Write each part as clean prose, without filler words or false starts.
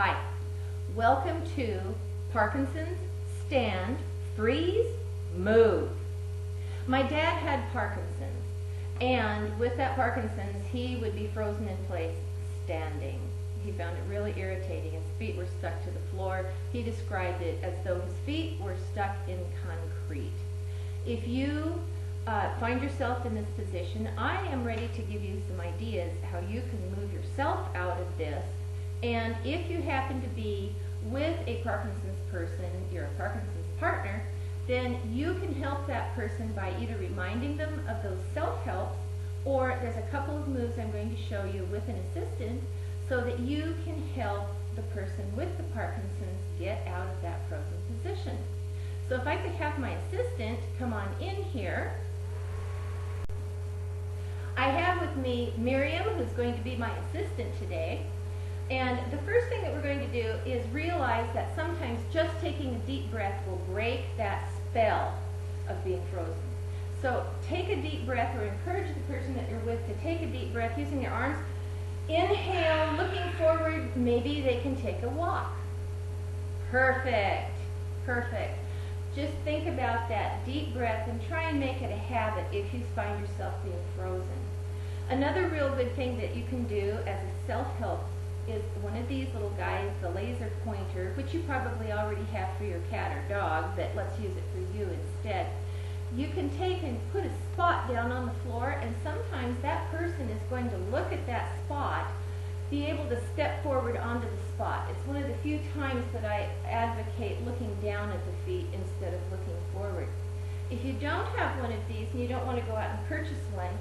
Hi, welcome to Parkinson's, stand, freeze, move. My dad had Parkinson's, and with that Parkinson's, he would be frozen in place standing. He found it really irritating. His feet were stuck to the floor. He described it as though his feet were stuck in concrete. If you find yourself in this position, I am ready to give you some ideas how you can move yourself out of this. And if you happen to be with a Parkinson's person, you're a Parkinson's partner, then you can help that person by either reminding them of those self-helps, or there's a couple of moves I'm going to show you with an assistant so that you can help the person with the Parkinson's get out of that frozen position. So if I could have my assistant come on in here. I have with me Miriam, who's going to be my assistant today. And the first thing that we're going to do is realize that sometimes just taking a deep breath will break that spell of being frozen. So take a deep breath, or encourage the person that you're with to take a deep breath using their arms. Inhale, looking forward. Maybe they can take a walk. Perfect. Perfect. Just think about that deep breath and try and make it a habit if you find yourself being frozen. Another real good thing that you can do as a self-help is one of these little guys, the laser pointer, which you probably already have for your cat or dog, but let's use it for you instead. You can take and put a spot down on the floor, and sometimes that person is going to look at that spot, be able to step forward onto the spot. It's one of the few times that I advocate looking down at the feet instead of looking forward. If you don't have one of these and you don't want to go out and purchase one,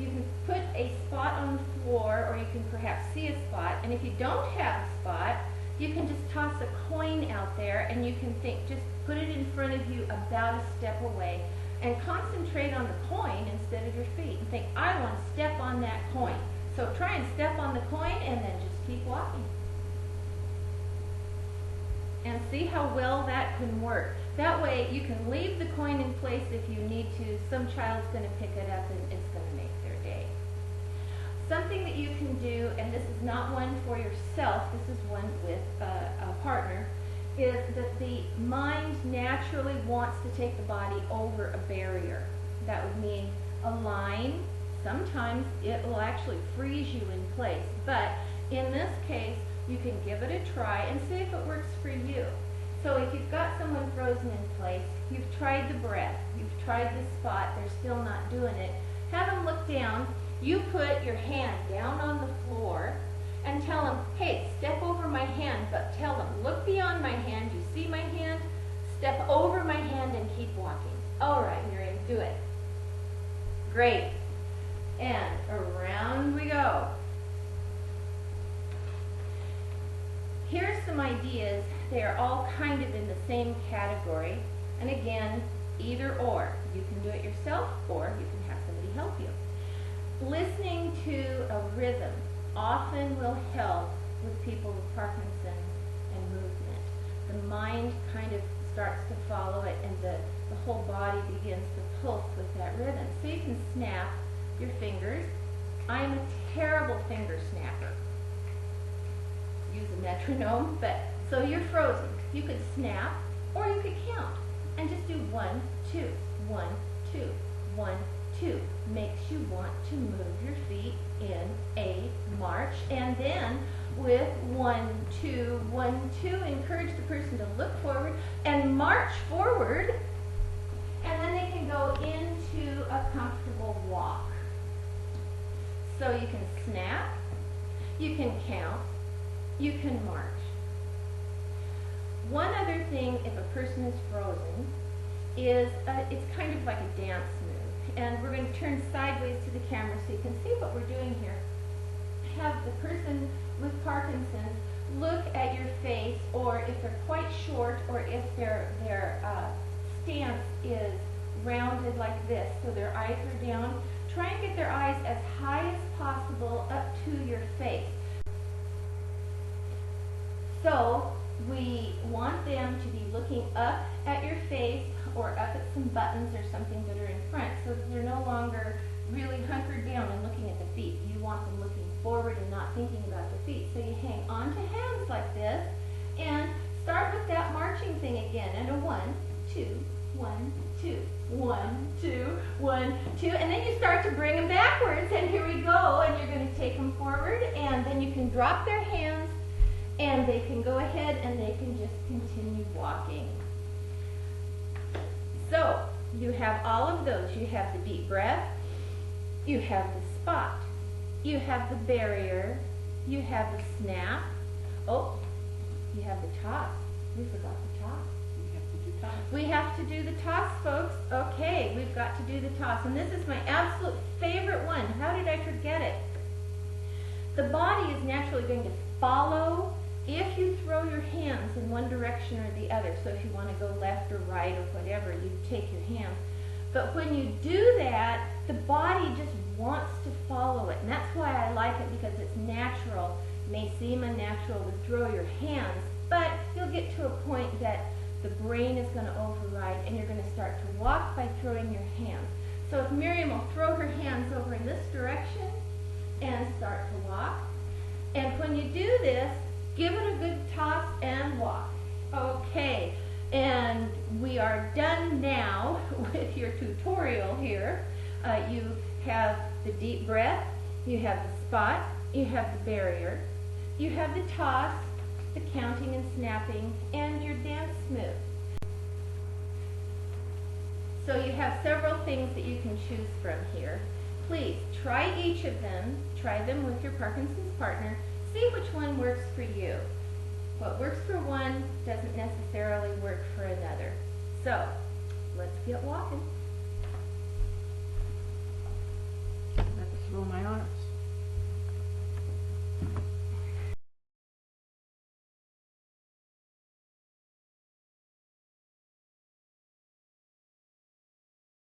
you can put a spot on the floor, or you can perhaps see a spot, and if you don't have a spot, you can just toss a coin out there, and you can think, just put it in front of you about a step away, and concentrate on the coin instead of your feet, and think, I want to step on that coin. So try and step on the coin, and then just keep walking. And see how well that can work. That way you can leave the coin in place if you need to. Some child's going to pick it up and it's going to make their day. Something that you can do, and this is not one for yourself, this is one with a partner, is that the mind naturally wants to take the body over a barrier. That would mean a line. Sometimes it will actually freeze you in place, but in this case, you can give it a try and see if it works for you. So if you've got someone frozen in place, you've tried the breath, you've tried the spot, they're still not doing it, have them look down. You put your hand down on the floor and tell them, hey, step over my hand, but tell them, look beyond my hand, you see my hand? Step over my hand and keep walking. All right, Miriam, do it. Great. And around we go. Here's some ideas. They are all kind of in the same category. And again, either or. You can do it yourself, or you can have somebody help you. Listening to a rhythm often will help with people with Parkinson's and movement. The mind kind of starts to follow it, and the whole body begins to pulse with that rhythm. So you can snap your fingers. I am a terrible finger snapper. Use a metronome, but so you're frozen. You could snap, or you could count, and just do 1, 2, 1, 2, 1, 2. Makes you want to move your feet in a march, and then with 1, 2, 1, 2, encourage the person to look forward and march forward, and then they can go into a comfortable walk. So you can snap, you can count, you can march. One other thing, if a person is frozen, is it's kind of like a dance move. And we're going to turn sideways to the camera so you can see what we're doing here. Have the person with Parkinson's look at your face, or if they're quite short, or if their stance is rounded like this, so their eyes are down, try and get their eyes as high as possible up to your face. So we want them to be looking up at your face, or up at some buttons or something that are in front, so that they're no longer really hunkered down and looking at the feet. You want them looking forward and not thinking about the feet. So you hang onto hands like this, 1, 2, and then you start to bring them backwards, and here we go, and you're going to take them forward, and then you can drop their hands, and they can go ahead and they can just continue walking. So, you have all of those. You have the deep breath, you have the spot, you have the barrier, you have the snap, oh, you have the toss. We forgot the toss. We have to do the toss, folks. Okay, we've got to do the toss. And this is my absolute favorite one. How did I forget it? The body is naturally going to follow if you throw your hands in one direction or the other. So if you want to go left or right or whatever, you take your hands. But when you do that, the body just wants to follow it. And that's why I like it, because it's natural. It may seem unnatural to throw your hands, but you'll get to a point that the brain is going to override, and you're going to start to walk by throwing your hands. So if Miriam will throw her hands over in this direction and start to walk. And when you do this, give it a good toss and walk. Okay, and we are done now with your tutorial here. You have the deep breath, you have the spot, you have the barrier, you have the toss, the counting and snapping, and your dance move. So you have several things that you can choose from here. Please try each of them. Try them with your Parkinson's partner. See which one works for you. What works for one doesn't necessarily work for another. So let's get walking.